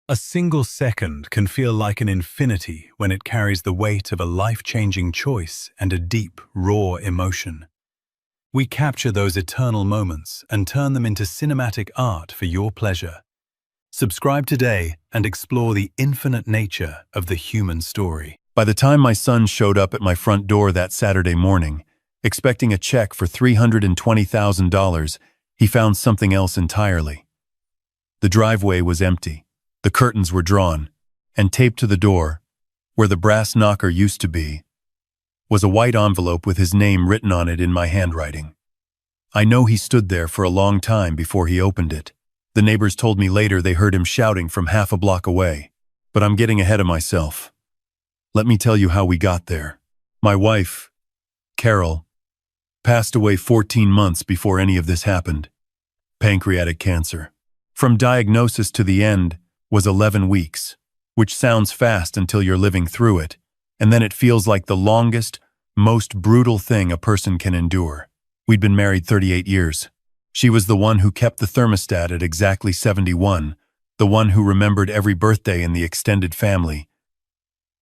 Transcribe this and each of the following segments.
A single second can feel like an infinity when it carries the weight of a life-changing choice and a deep, raw emotion. We capture those eternal moments and turn them into cinematic art for your pleasure. Subscribe today and explore the infinite nature of the human story. By the time my son showed up at my front door that Saturday morning, expecting a check for $320,000, he found something else entirely. The driveway was empty. The curtains were drawn, and taped to the door, where the brass knocker used to be, was a white envelope with his name written on it in my handwriting. I know he stood there for a long time before he opened it. The neighbors told me later they heard him shouting from half a block away, but I'm getting ahead of myself. Let me tell you how we got there. My wife, Carol, passed away 14 months before any of this happened. Pancreatic cancer. From diagnosis to the end was 11 weeks, which sounds fast until you're living through it, and then it feels like the longest, most brutal thing a person can endure. We'd been married 38 years. She was the one who kept the thermostat at exactly 71, the one who remembered every birthday in the extended family,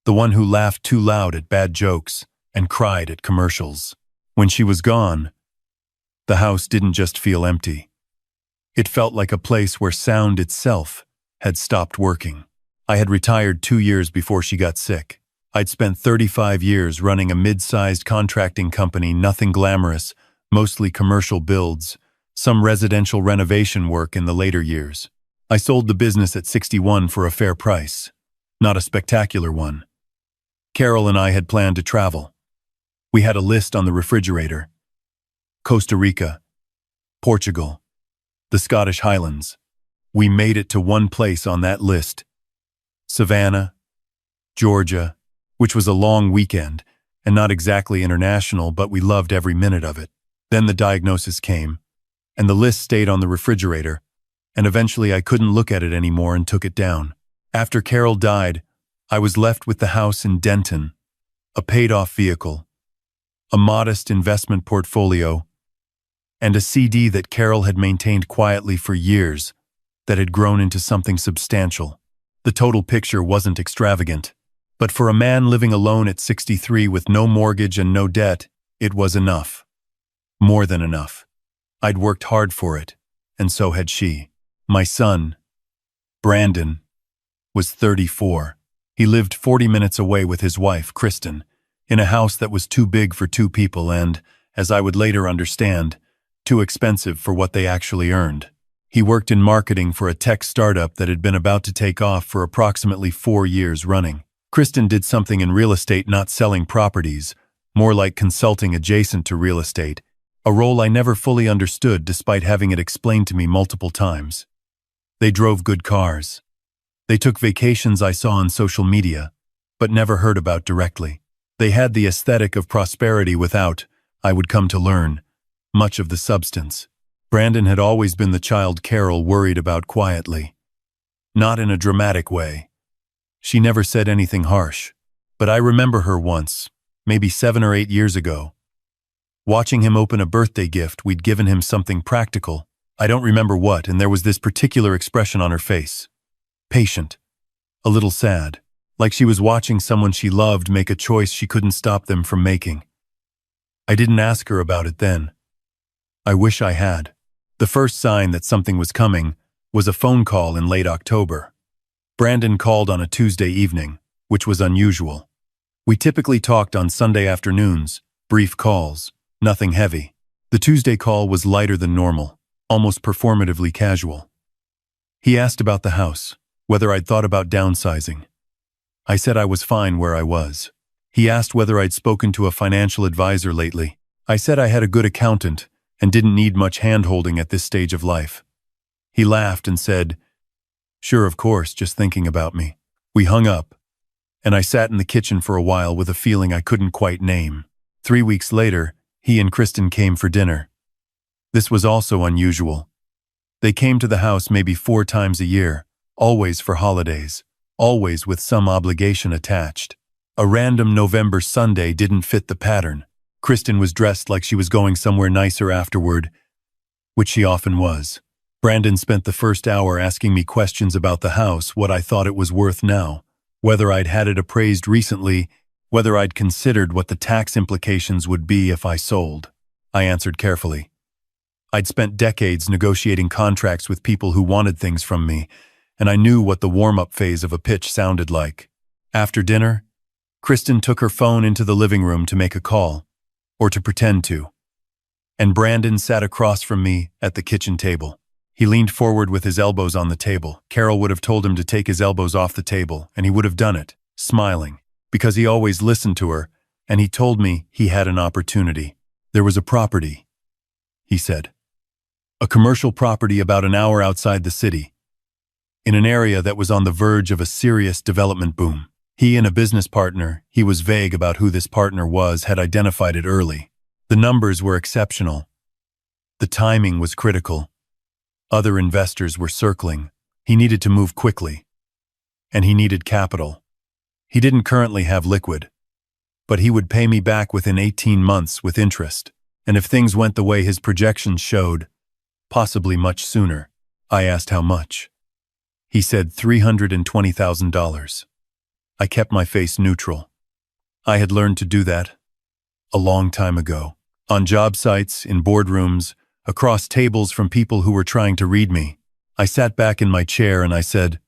the one who laughed too loud at bad jokes and cried at commercials. When she was gone, the house didn't just feel empty. It felt like a place where sound itself had stopped working. I had retired 2 years before she got sick. I'd spent 35 years running a mid-sized contracting company, nothing glamorous, mostly commercial builds, some residential renovation work in the later years. I sold the business at 61 for a fair price, not a spectacular one. Carol and I had planned to travel. We had a list on the refrigerator: Costa Rica, Portugal, the Scottish Highlands. We made it to one place on that list: Savannah, Georgia, which was a long weekend and not exactly international, but we loved every minute of it. Then the diagnosis came, and the list stayed on the refrigerator, and eventually I couldn't look at it anymore and took it down. After Carol died, I was left with the house in Denton, a paid-off vehicle, a modest investment portfolio, and a CD that Carol had maintained quietly for years that had grown into something substantial. The total picture wasn't extravagant, but for a man living alone at 63 with no mortgage and no debt, it was enough. More than enough. I'd worked hard for it, and so had she. My son, Brandon, was 34. He lived 40 minutes away with his wife, Kristen, in a house that was too big for 2 people and, as I would later understand, too expensive for what they actually earned. He worked in marketing for a tech startup that had been about to take off for approximately 4 years running. Kristen did something in real estate, not selling properties, more like consulting adjacent to real estate, a role I never fully understood despite having it explained to me multiple times. They drove good cars. They took vacations I saw on social media, but never heard about directly. They had the aesthetic of prosperity without, I would come to learn, much of the substance. Brandon had always been the child Carol worried about quietly. Not in a dramatic way. She never said anything harsh, but I remember her once, maybe 7 or 8 years ago, watching him open a birthday gift. We'd given him something practical. I don't remember what, and there was this particular expression on her face. Patient. A little sad. Like she was watching someone she loved make a choice she couldn't stop them from making. I didn't ask her about it then. I wish I had. The first sign that something was coming was a phone call in late October. Brandon called on a Tuesday evening, which was unusual. We typically talked on Sunday afternoons, brief calls, nothing heavy. The Tuesday call was lighter than normal, almost performatively casual. He asked about the house, whether I'd thought about downsizing. I said I was fine where I was. He asked whether I'd spoken to a financial advisor lately. I said I had a good accountant and didn't need much hand-holding at this stage of life. He laughed and said, "Sure, of course, just thinking about me." We hung up, and I sat in the kitchen for a while with a feeling I couldn't quite name. 3 weeks later, he and Kristen came for dinner. This was also unusual. They came to the house maybe 4 times a year, always for holidays, always with some obligation attached. A random November Sunday didn't fit the pattern. Kristen was dressed like she was going somewhere nicer afterward, which she often was. Brandon spent the first hour asking me questions about the house, what I thought it was worth now, whether I'd had it appraised recently, whether I'd considered what the tax implications would be if I sold. I answered carefully. I'd spent decades negotiating contracts with people who wanted things from me, and I knew what the warm-up phase of a pitch sounded like. After dinner, Kristen took her phone into the living room to make a call, or to pretend to. And Brandon sat across from me at the kitchen table. He leaned forward with his elbows on the table. Carol would have told him to take his elbows off the table, and he would have done it, smiling, because he always listened to her, and he told me he had an opportunity. There was a property, he said. A commercial property about an hour outside the city, in an area that was on the verge of a serious development boom. He and a business partner, he was vague about who this partner was, had identified it early. The numbers were exceptional. The timing was critical. Other investors were circling. He needed to move quickly. And he needed capital. He didn't currently have liquid. But he would pay me back within 18 months with interest. And if things went the way his projections showed, possibly much sooner. I asked how much. He said $320,000. I kept my face neutral. I had learned to do that a long time ago. On job sites, in boardrooms, across tables from people who were trying to read me. I sat back in my chair and I said,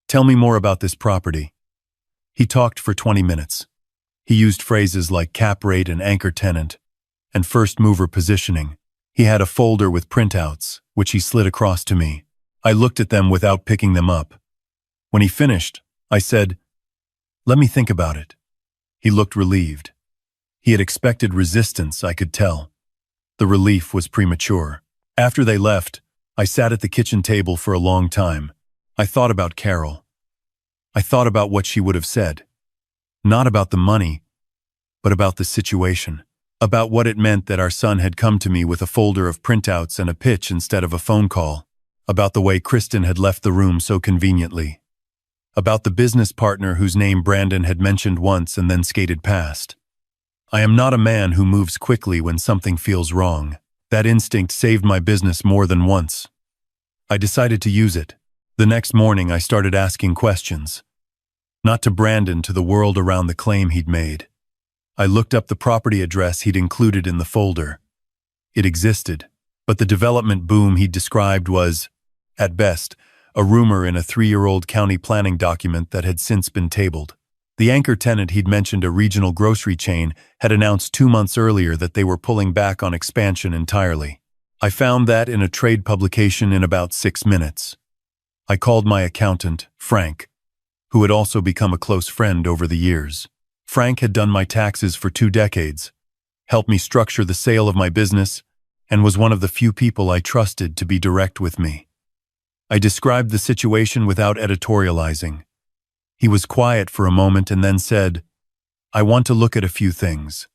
"Tell me more about this property." He talked for 20 minutes. He used phrases like cap rate and anchor tenant, and first mover positioning. He had a folder with printouts, which he slid across to me. I looked at them without picking them up. When he finished, I said, "Let me think about it." He looked relieved. He had expected resistance, I could tell. The relief was premature. After they left, I sat at the kitchen table for a long time. I thought about Carol. I thought about what she would have said. Not about the money, but about the situation. About what it meant that our son had come to me with a folder of printouts and a pitch instead of a phone call. About the way Kristen had left the room so conveniently. About the business partner whose name Brandon had mentioned once and then skated past. I am not a man who moves quickly when something feels wrong. That instinct saved my business more than once. I decided to use it. The next morning I started asking questions. Not to Brandon, to the world around the claim he'd made. I looked up the property address he'd included in the folder. It existed, but the development boom he'd described was, at best, a rumor in a 3-year-old county planning document that had since been tabled. The anchor tenant he'd mentioned, a regional grocery chain, had announced 2 months earlier that they were pulling back on expansion entirely. I found that in a trade publication in about 6 minutes. I called my accountant, Frank, who had also become a close friend over the years. Frank had done my taxes for 2 decades, helped me structure the sale of my business, and was one of the few people I trusted to be direct with me. I described the situation without editorializing. He was quiet for a moment and then said, "I want to look at a few things.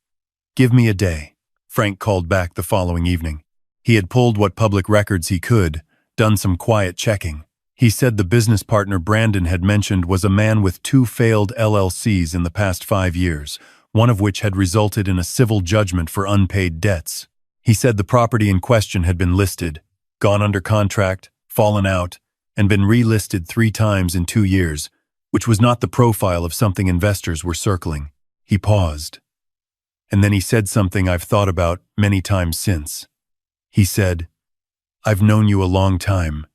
Give me a day." Frank called back the following evening. He had pulled what public records he could, done some quiet checking. He said the business partner Brandon had mentioned was a man with 2 failed LLCs in the past 5 years, one of which had resulted in a civil judgment for unpaid debts. He said the property in question had been listed, gone under contract, fallen out, and been relisted 3 times in 2 years, which was not the profile of something investors were circling. He paused. And then he said something I've thought about many times since. He said, "I've known you a long time,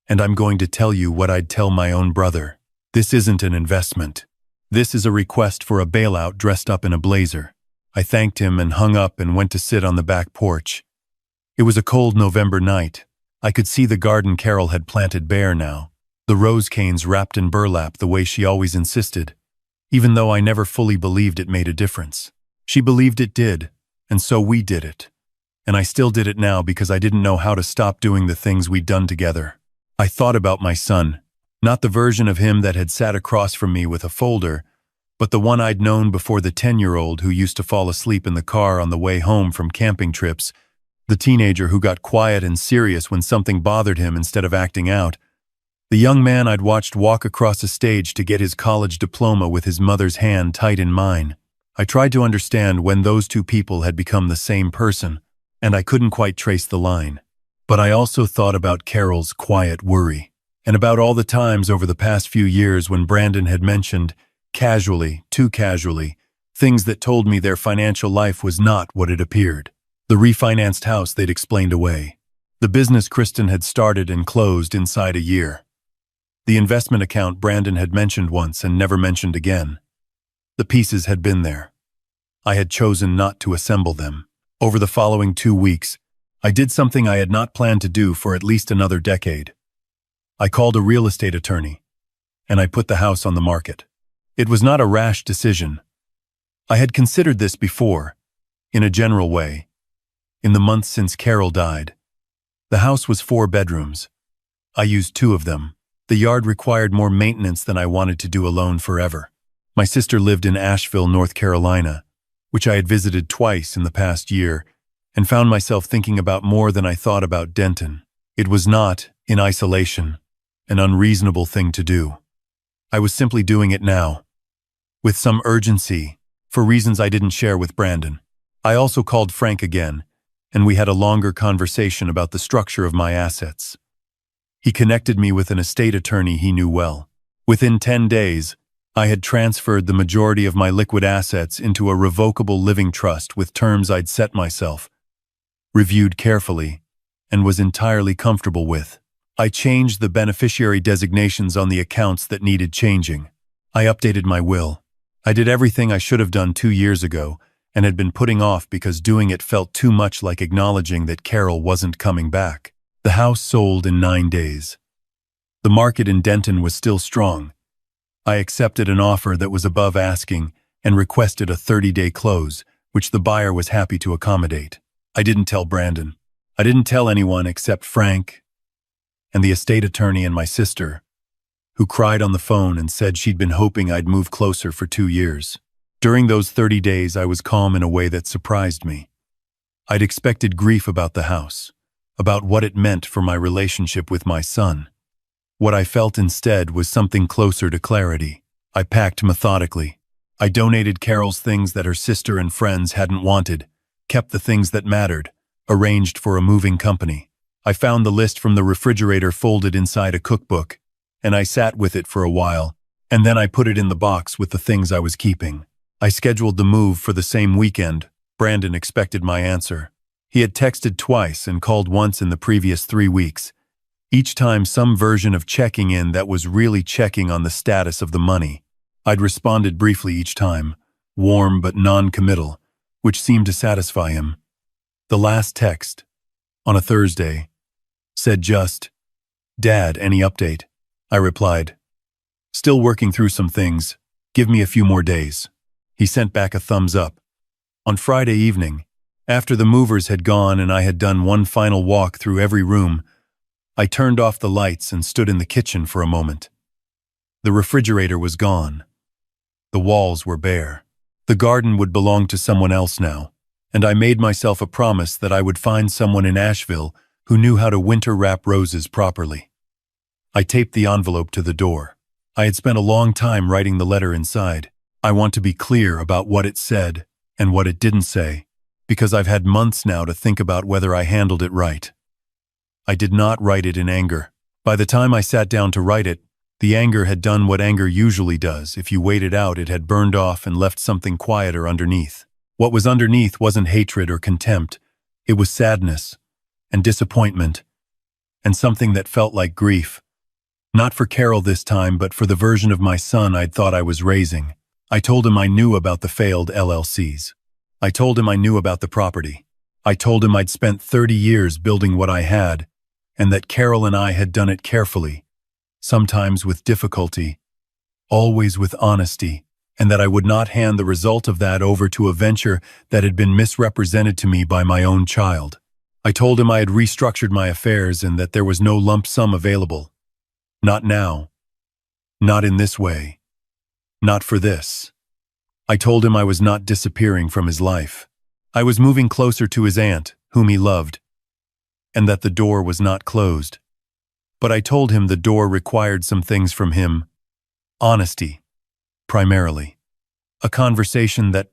and I'm going to tell you what I'd tell my own brother. This isn't an investment. This is a request for a bailout dressed up in a blazer." I thanked him and hung up and went to sit on the back porch. It was a cold November night. I could see the garden Carol had planted bare now, the rose canes wrapped in burlap the way she always insisted, even though I never fully believed it made a difference. She believed it did, and so we did it. And I still did it now because I didn't know how to stop doing the things we'd done together. I thought about my son, not the version of him that had sat across from me with a folder, but the one I'd known before, the 10-year-old who used to fall asleep in the car on the way home from camping trips, the teenager who got quiet and serious when something bothered him instead of acting out, the young man I'd watched walk across a stage to get his college diploma with his mother's hand tight in mine. I tried to understand when those 2 people had become the same person, and I couldn't quite trace the line. But I also thought about Carol's quiet worry, and about all the times over the past few years when Brandon had mentioned, casually, too casually, things that told me their financial life was not what it appeared. The refinanced house they'd explained away. The business Kristen had started and closed inside a year. The investment account Brandon had mentioned once and never mentioned again. The pieces had been there. I had chosen not to assemble them. Over the following 2 weeks, I did something I had not planned to do for at least another decade. I called a real estate attorney, and I put the house on the market. It was not a rash decision. I had considered this before, in a general way. In the months since Carol died, the house was 4 bedrooms. I used 2 of them. The yard required more maintenance than I wanted to do alone forever. My sister lived in Asheville, North Carolina, which I had visited twice in the past year, and found myself thinking about more than I thought about Denton. It was not, in isolation, an unreasonable thing to do. I was simply doing it now, with some urgency, for reasons I didn't share with Brandon. I also called Frank again, and we had a longer conversation about the structure of my assets. He connected me with an estate attorney he knew well. Within 10 days, I had transferred the majority of my liquid assets into a revocable living trust with terms I'd set myself, reviewed carefully, and was entirely comfortable with. I changed the beneficiary designations on the accounts that needed changing. I updated my will. I did everything I should have done 2 years ago and had been putting off because doing it felt too much like acknowledging that Carol wasn't coming back. The house sold in 9 days. The market in Denton was still strong. I accepted an offer that was above asking and requested a 30-day close, which the buyer was happy to accommodate. I didn't tell Brandon. I didn't tell anyone except Frank and the estate attorney and my sister, who cried on the phone and said she'd been hoping I'd move closer for 2 years. During those 30 days, I was calm in a way that surprised me. I'd expected grief about the house, about what it meant for my relationship with my son. What I felt instead was something closer to clarity. I packed methodically. I donated Carol's things that her sister and friends hadn't wanted, kept the things that mattered, arranged for a moving company. I found the list from the refrigerator folded inside a cookbook, and I sat with it for a while, and then I put it in the box with the things I was keeping. I scheduled the move for the same weekend. Brandon expected my answer. He had texted twice and called once in the previous 3 weeks. Each time some version of checking in that was really checking on the status of the money. I'd responded briefly each time, warm but non-committal, which seemed to satisfy him. The last text, on a Thursday, said just, "Dad, any update?" I replied, "Still working through some things. Give me a few more days." He sent back a thumbs up. On Friday evening, after the movers had gone and I had done one final walk through every room, I turned off the lights and stood in the kitchen for a moment. The refrigerator was gone. The walls were bare. The garden would belong to someone else now, and I made myself a promise that I would find someone in Asheville who knew how to winter wrap roses properly. I taped the envelope to the door. I had spent a long time writing the letter inside. I want to be clear about what it said and what it didn't say, because I've had months now to think about whether I handled it right. I did not write it in anger. By the time I sat down to write it, the anger had done what anger usually does. If you wait it out, it had burned off and left something quieter underneath. What was underneath wasn't hatred or contempt. It was sadness and disappointment and something that felt like grief. Not for Carol this time, but for the version of my son I'd thought I was raising. I told him I knew about the failed LLCs. I told him I knew about the property. I told him I'd spent 30 years building what I had, and that Carol and I had done it carefully, sometimes with difficulty, always with honesty, and that I would not hand the result of that over to a venture that had been misrepresented to me by my own child. I told him I had restructured my affairs and that there was no lump sum available. Not now. Not in this way. Not for this. I told him I was not disappearing from his life. I was moving closer to his aunt, whom he loved, and that the door was not closed. But I told him the door required some things from him. Honesty, primarily. A conversation that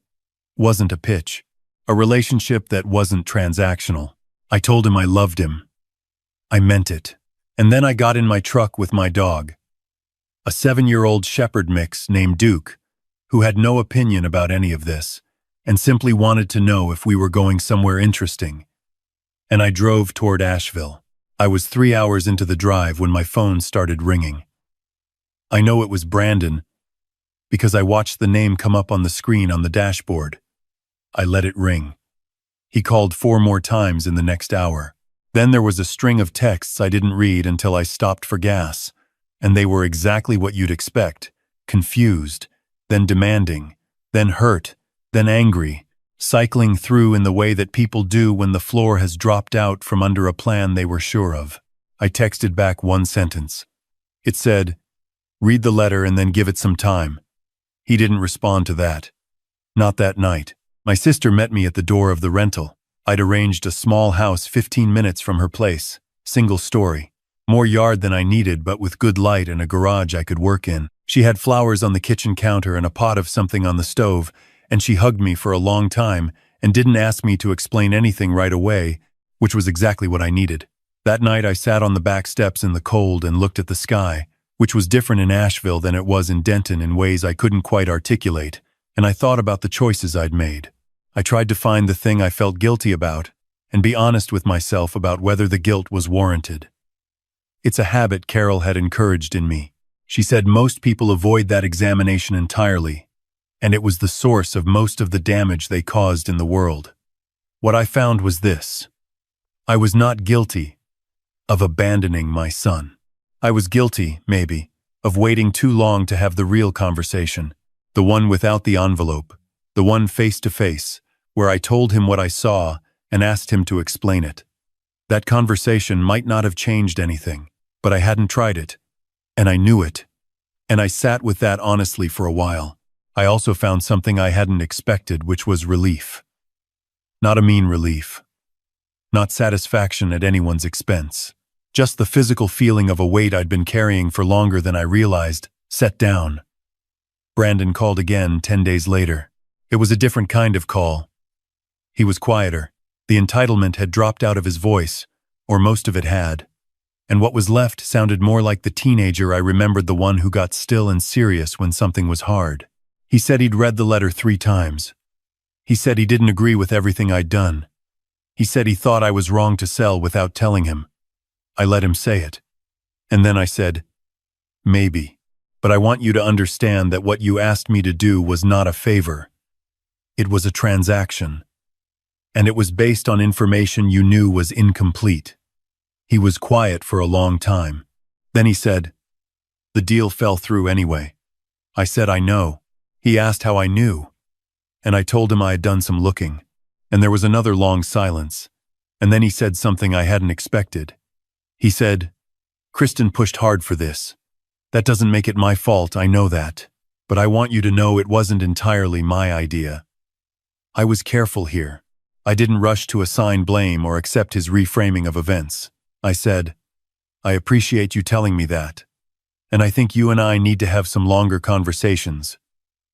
wasn't a pitch. A relationship that wasn't transactional. I told him I loved him, I meant it. And then I got in my truck with my dog, a 7-year-old shepherd mix named Duke, who had no opinion about any of this, and simply wanted to know if we were going somewhere interesting. And I drove toward Asheville. I was 3 hours into the drive when my phone started ringing. I know it was Brandon, because I watched the name come up on the screen on the dashboard. I let it ring. He called 4 more times in the next hour. Then there was a string of texts I didn't read until I stopped for gas, and they were exactly what you'd expect: confused, then demanding, then hurt, then angry, cycling through in the way that people do when the floor has dropped out from under a plan they were sure of. I texted back one sentence. It said, "Read the letter and then give it some time." He didn't respond to that. Not that night. My sister met me at the door of the rental. I'd arranged a small house 15 minutes from her place, single story. More yard than I needed, but with good light and a garage I could work in. She had flowers on the kitchen counter and a pot of something on the stove, and she hugged me for a long time and didn't ask me to explain anything right away, which was exactly what I needed. That night I sat on the back steps in the cold and looked at the sky, which was different in Asheville than it was in Denton in ways I couldn't quite articulate, and I thought about the choices I'd made. I tried to find the thing I felt guilty about and be honest with myself about whether the guilt was warranted. It's a habit Carol had encouraged in me. She said most people avoid that examination entirely, and it was the source of most of the damage they caused in the world. What I found was this: I was not guilty of abandoning my son. I was guilty, maybe, of waiting too long to have the real conversation, the one without the envelope, the one face-to-face, where I told him what I saw and asked him to explain it. That conversation might not have changed anything, but I hadn't tried it, and I knew it. And I sat with that honestly for a while. I also found something I hadn't expected, which was relief. Not a mean relief. Not satisfaction at anyone's expense. Just the physical feeling of a weight I'd been carrying for longer than I realized, set down. Brandon called again 10 days later. It was a different kind of call. He was quieter. The entitlement had dropped out of his voice, or most of it had. And what was left sounded more like the teenager I remembered, the one who got still and serious when something was hard. He said he'd read the letter 3 times. He said he didn't agree with everything I'd done. He said he thought I was wrong to sell without telling him. I let him say it. And then I said, "Maybe, but I want you to understand that what you asked me to do was not a favor. It was a transaction. And it was based on information you knew was incomplete." He was quiet for a long time. Then he said, "The deal fell through anyway." I said, "I know." He asked how I knew, and I told him I had done some looking. And there was another long silence, and then he said something I hadn't expected. He said, "Kristen pushed hard for this. That doesn't make it my fault, I know that. But I want you to know it wasn't entirely my idea. I was careful here. I didn't rush to assign blame or accept his reframing of events." I said, "I appreciate you telling me that. And I think you and I need to have some longer conversations.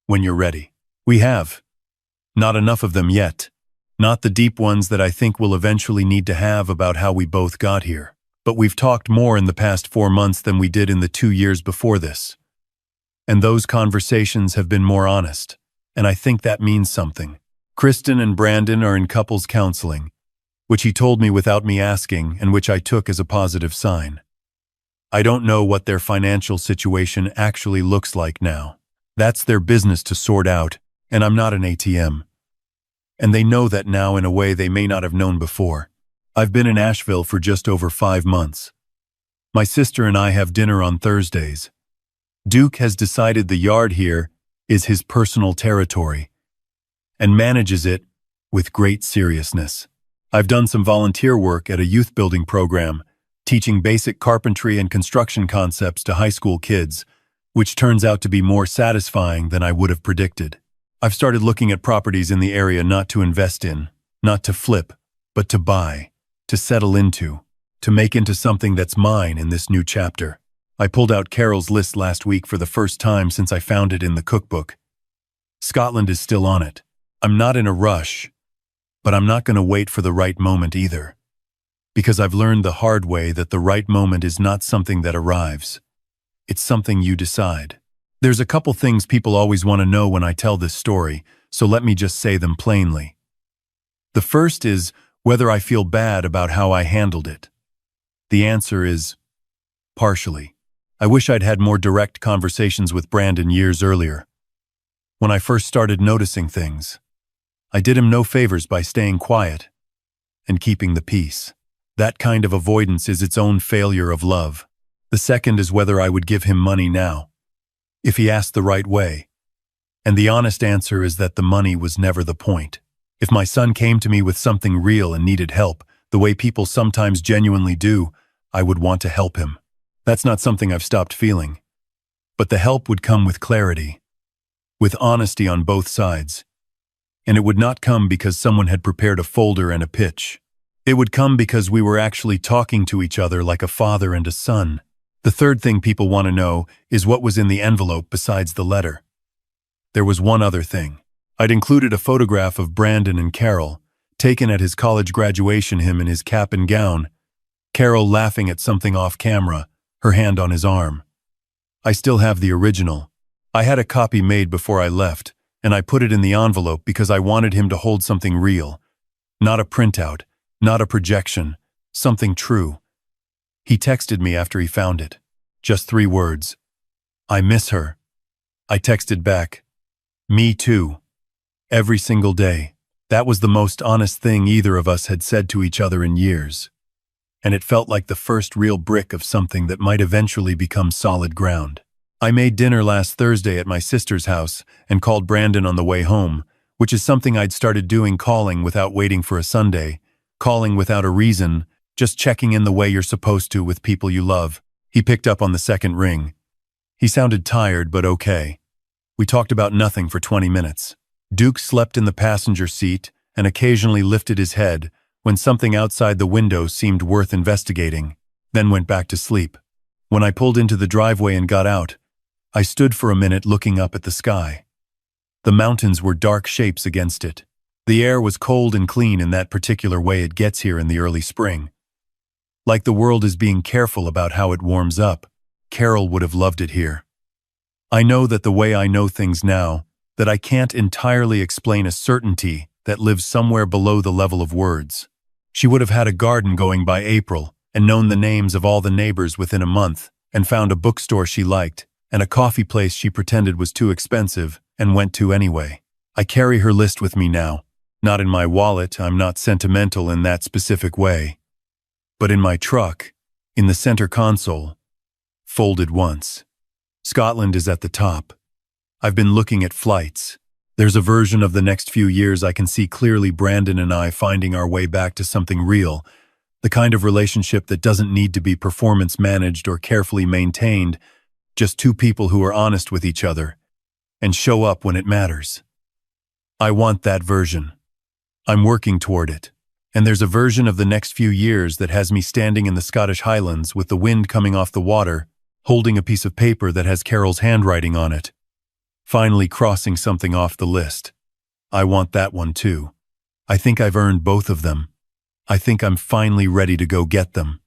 When you're ready." We have. Not enough of them yet. Not the deep ones that I think we'll eventually need to have about how we both got here. But we've talked more in the past 4 months than we did in the 2 years before this. And those conversations have been more honest, and I think that means something. Kristen and Brandon are in couples counseling, which he told me without me asking and which I took as a positive sign. I don't know what their financial situation actually looks like now. That's their business to sort out, and I'm not an ATM. And they know that now in a way they may not have known before. I've been in Asheville for just over 5 months. My sister and I have dinner on Thursdays. Duke has decided the yard here is his personal territory and manages it with great seriousness. I've done some volunteer work at a youth building program, teaching basic carpentry and construction concepts to high school kids, which turns out to be more satisfying than I would have predicted. I've started looking at properties in the area not to invest in, not to flip, but to buy, to settle into, to make into something that's mine in this new chapter. I pulled out Carol's list last week for the first time since I found it in the cookbook. Scotland is still on it. I'm not in a rush, but I'm not going to wait for the right moment either. because I've learned the hard way that the right moment is not something that arrives. It's something you decide. There's a couple things people always want to know when I tell this story, so let me just say them plainly. The first is whether I feel bad about how I handled it. The answer is partially. I wish I'd had more direct conversations with Brandon years earlier. When I first started noticing things, I did him no favors by staying quiet and keeping the peace. That kind of avoidance is its own failure of love. The second is whether I would give him money now, if he asked the right way. And the honest answer is that the money was never the point. If my son came to me with something real and needed help, the way people sometimes genuinely do, I would want to help him. That's not something I've stopped feeling. But the help would come with clarity, with honesty on both sides. And it would not come because someone had prepared a folder and a pitch. It would come because we were actually talking to each other like a father and a son. The third thing people want to know is what was in the envelope besides the letter. There was one other thing. I'd included a photograph of Brandon and Carol, taken at his college graduation, him in his cap and gown, Carol laughing at something off camera, her hand on his arm. I still have the original. I had a copy made before I left, and I put it in the envelope because I wanted him to hold something real. Not a printout, not a projection, something true. He texted me after he found it. Just 3 words. I miss her. I texted back. Me too. Every single day. That was the most honest thing either of us had said to each other in years. And it felt like the first real brick of something that might eventually become solid ground. I made dinner last Thursday at my sister's house and called Brandon on the way home, which is something I'd started doing, calling without waiting for a Sunday, calling without a reason, just checking in the way you're supposed to with people you love. He picked up on the second ring. He sounded tired, but okay. We talked about nothing for 20 minutes. Duke slept in the passenger seat and occasionally lifted his head when something outside the window seemed worth investigating, then went back to sleep. When I pulled into the driveway and got out, I stood for a minute looking up at the sky. The mountains were dark shapes against it. The air was cold and clean in that particular way it gets here in the early spring. Like the world is being careful about how it warms up. Carol would have loved it here. I know that the way I know things now, that I can't entirely explain a certainty that lives somewhere below the level of words. She would have had a garden going by April and known the names of all the neighbors within a month, and found a bookstore she liked and a coffee place she pretended was too expensive and went to anyway. I carry her list with me now. Not in my wallet, I'm not sentimental in that specific way. But in my truck, in the center console, folded once. Scotland is at the top. I've been looking at flights. There's a version of the next few years I can see clearly Brandon and I finding our way back to something real, the kind of relationship that doesn't need to be performance managed or carefully maintained, just 2 people who are honest with each other and show up when it matters. I want that version. I'm working toward it. And there's a version of the next few years that has me standing in the Scottish Highlands with the wind coming off the water, holding a piece of paper that has Carol's handwriting on it. Finally crossing something off the list. I want that one too. I think I've earned both of them. I think I'm finally ready to go get them.